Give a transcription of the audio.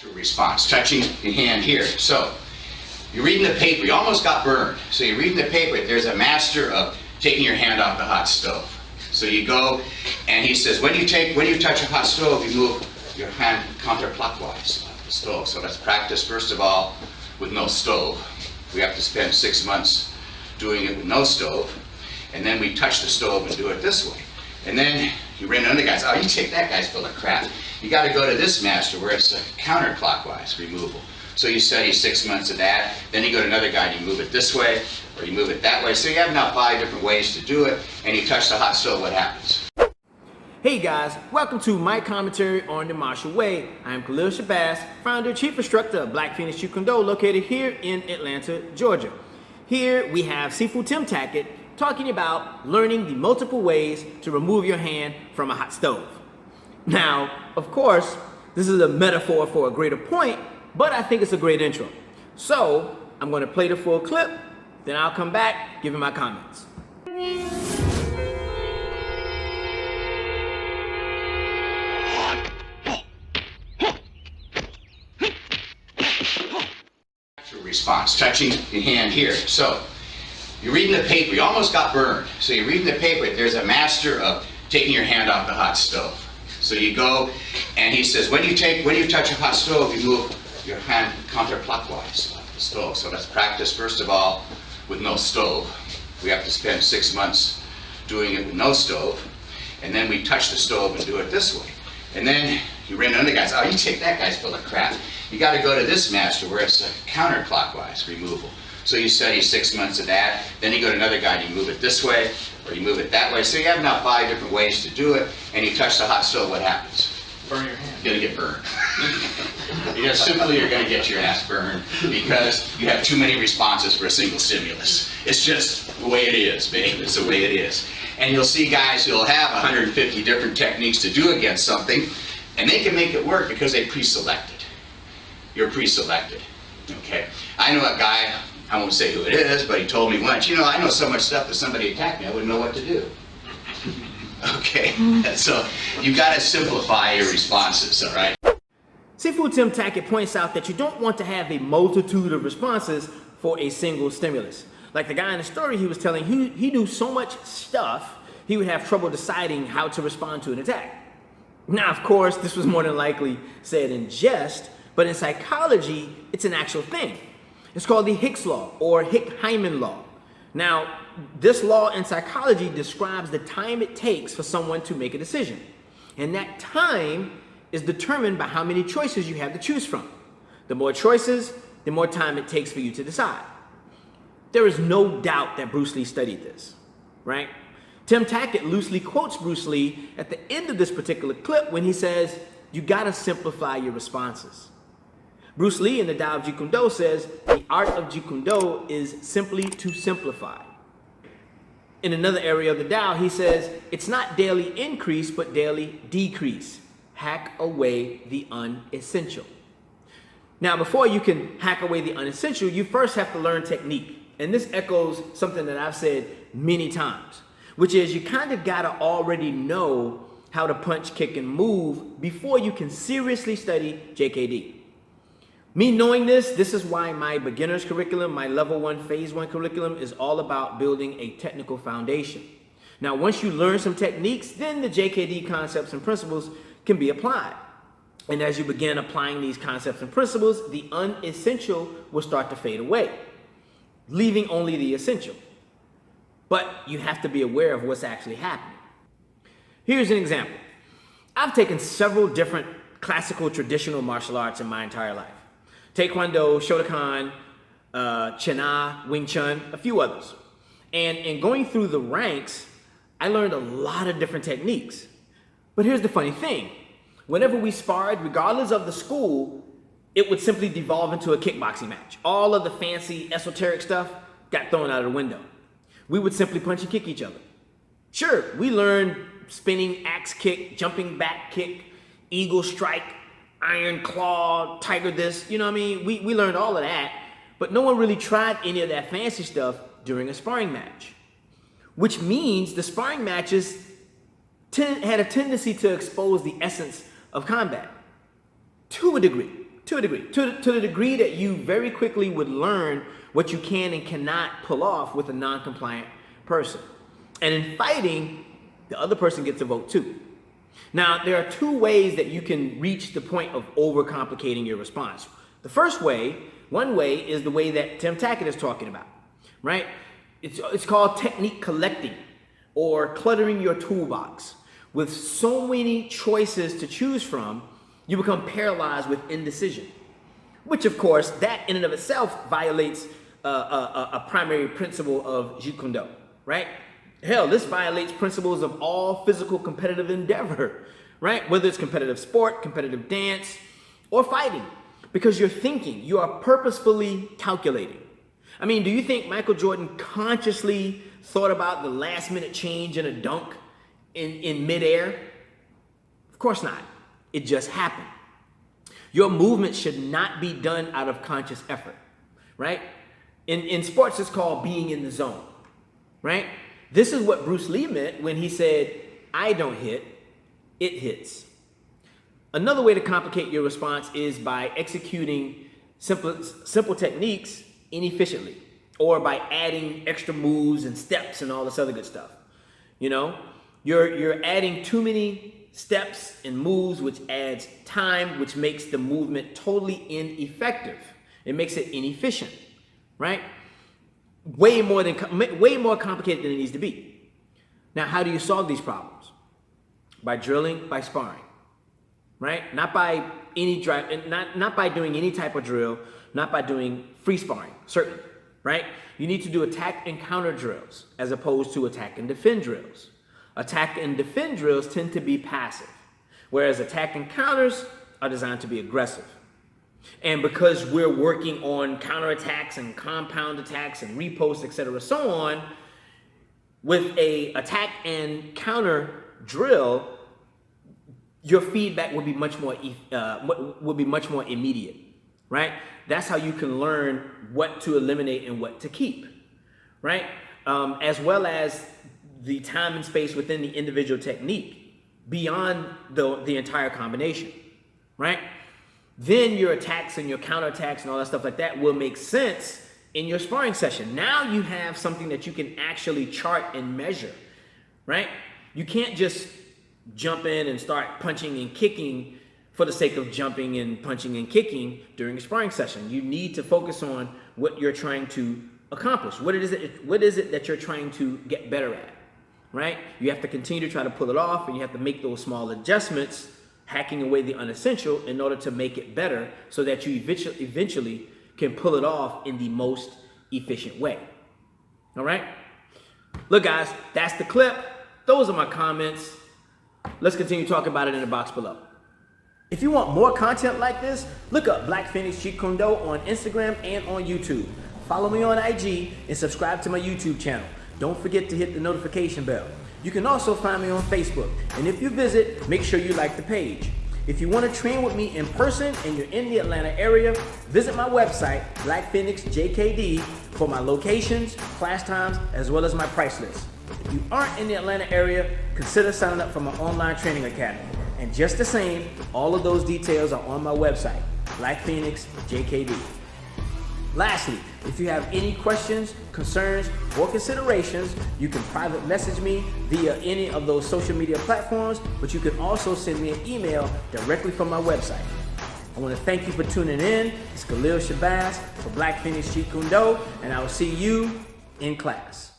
Actual response, touching your hand here. So you're reading the paper, you almost got burned. So you're reading the paper, there's a master of taking your hand off the hot stove. So you go and he says, when you touch a hot stove, you move your hand counterclockwise off the stove. So let's practice first of all with no stove. We have to spend 6 months doing it with no stove. And then we touch the stove and do it this way. And then you run into guys, oh, you take that guy's full of crap. You got to go to this master where it's a counterclockwise removal. So you study 6 months of that, then you go to another guy and you move it this way, or you move it that way. So you have now 5 different ways to do it, and you touch the hot stove, what happens? Hey guys, welcome to my commentary on the martial way. I am KShabazz, founder and chief instructor of Black Phoenix Taekwondo, located here in Atlanta, Georgia. Here we have Sifu Tim Tackett talking about learning the multiple ways to remove your hand from a hot stove. Now, of course, this is a metaphor for a greater point, but I think it's a great intro. So, I'm going to play the full clip, then I'll come back, giving my comments. Actual response, touching your hand here. So, you're reading the paper, you almost got burned. So you're reading the paper, there's a master of taking your hand off the hot stove. So you go and he says, when you touch a hot stove, you move your hand counterclockwise off the stove. So let's practice first of all with no stove. We have to spend 6 months doing it with no stove. And then we touch the stove and do it this way. And then you run into guys, oh, you take that guy's full of crap. You got to go to this master where it's a counterclockwise removal. So you study 6 months of that, then you go to another guy and you move it this way, or you move it that way. So you have now 5 different ways to do it, and you touch the hot stove, what happens? Burn your hand. You're gonna get burned. You're gonna get your ass burned because you have too many responses for a single stimulus. It's just the way it is, babe. It's the way it is. And you'll see guys who'll have 150 different techniques to do against something, and they can make it work because they pre-selected. You're pre-selected, okay? I know a guy, I won't say who it is, but he told me once, you know, I know so much stuff that somebody attacked me, I wouldn't know what to do. Okay, so you've got to simplify your responses, all right? Sifu Tim Tackett points out that you don't want to have a multitude of responses for a single stimulus. Like the guy in the story he was telling, he knew so much stuff, he would have trouble deciding how to respond to an attack. Now, of course, this was more than likely said in jest, but in psychology, it's an actual thing. It's called the Hicks Law, or Hick-Hyman Law. Now, this law in psychology describes the time it takes for someone to make a decision. And that time is determined by how many choices you have to choose from. The more choices, the more time it takes for you to decide. There is no doubt that Bruce Lee studied this, right? Tim Tackett loosely quotes Bruce Lee at the end of this particular clip when he says, you gotta simplify your responses. Bruce Lee in the Tao of Jeet Kune Do says, the art of Jeet Kune Do is simply to simplify. In another area of the Tao, he says, it's not daily increase, but daily decrease. Hack away the unessential. Now, before you can hack away the unessential, you first have to learn technique. And this echoes something that I've said many times, which is you kind of gotta already know how to punch, kick, and move before you can seriously study JKD. Me knowing this is why my beginner's curriculum, my level 1, phase 1 curriculum is all about building a technical foundation. Now, once you learn some techniques, then the JKD concepts and principles can be applied. And as you begin applying these concepts and principles, the unessential will start to fade away, leaving only the essential. But you have to be aware of what's actually happening. Here's an example. I've taken several different classical traditional martial arts in my entire life. Taekwondo, Shotokan, China, Wing Chun, a few others. And in going through the ranks, I learned a lot of different techniques. But here's the funny thing. Whenever we sparred, regardless of the school, it would simply devolve into a kickboxing match. All of the fancy esoteric stuff got thrown out of the window. We would simply punch and kick each other. Sure, we learned spinning axe kick, jumping back kick, eagle strike, iron claw, tiger this, you know what I mean? We learned all of that, but no one really tried any of that fancy stuff during a sparring match. Which means the sparring matches had a tendency to expose the essence of combat. To a degree. To a degree. To the degree that you very quickly would learn what you can and cannot pull off with a non-compliant person. And in fighting, the other person gets a vote too. Now, there are two ways that you can reach the point of overcomplicating your response. The first way, one way, is the way that Tim Tackett is talking about, right? It's called technique collecting or cluttering your toolbox. With so many choices to choose from, you become paralyzed with indecision, which of course, that in and of itself violates a primary principle of Jeet Kune Do, right? Hell, this violates principles of all physical competitive endeavor, right? Whether it's competitive sport, competitive dance, or fighting, because you're thinking, you are purposefully calculating. I mean, do you think Michael Jordan consciously thought about the last minute change in a dunk in midair? Of course not. It just happened. Your movement should not be done out of conscious effort, right? In sports, it's called being in the zone, right? This is what Bruce Lee meant when he said, I don't hit, it hits. Another way to complicate your response is by executing simple techniques inefficiently, or by adding extra moves and steps and all this other good stuff. You know, you're adding too many steps and moves, which adds time, which makes the movement totally ineffective. It makes it inefficient, right? Way more complicated than it needs to be. Now, how do you solve these problems? By drilling, by sparring, right? Not by doing any type of drill, not by doing free sparring, certainly, right? You need to do attack and counter drills as opposed to attack and defend drills. Attack and defend drills tend to be passive, whereas attack and counters are designed to be aggressive. And because we're working on counterattacks and compound attacks and reposts, etc., so on, with a attack and counter drill, your feedback will be much more immediate, right? That's how you can learn what to eliminate and what to keep, right? As well as the time and space within the individual technique beyond the entire combination, right? Then your attacks and your counterattacks and all that stuff like that will make sense in your sparring session. Now you have something that you can actually chart and measure, right? You can't just jump in and start punching and kicking for the sake of jumping and punching and kicking during a sparring session. You need to focus on what you're trying to accomplish. What is it that you're trying to get better at, right? You have to continue to try to pull it off, and you have to make those small adjustments, hacking away the unessential in order to make it better so that you eventually can pull it off in the most efficient way. All right? Look, guys, that's the clip. Those are my comments. Let's continue talking about it in the box below. If you want more content like this, look up Black Phoenix Jeet Kune Do on Instagram and on YouTube. Follow me on IG and subscribe to my YouTube channel. Don't forget to hit the notification bell. You can also find me on Facebook. And if you visit, make sure you like the page. If you want to train with me in person and you're in the Atlanta area, visit my website, Black Phoenix JKD, for my locations, class times, as well as my price list. If you aren't in the Atlanta area, consider signing up for my online training academy. And just the same, all of those details are on my website, Black Phoenix JKD. Lastly, if you have any questions, concerns, or considerations, you can private message me via any of those social media platforms, but you can also send me an email directly from my website. I want to thank you for tuning in. It's KShabazz for Black Phoenix Jeet Kune Do, and I will see you in class.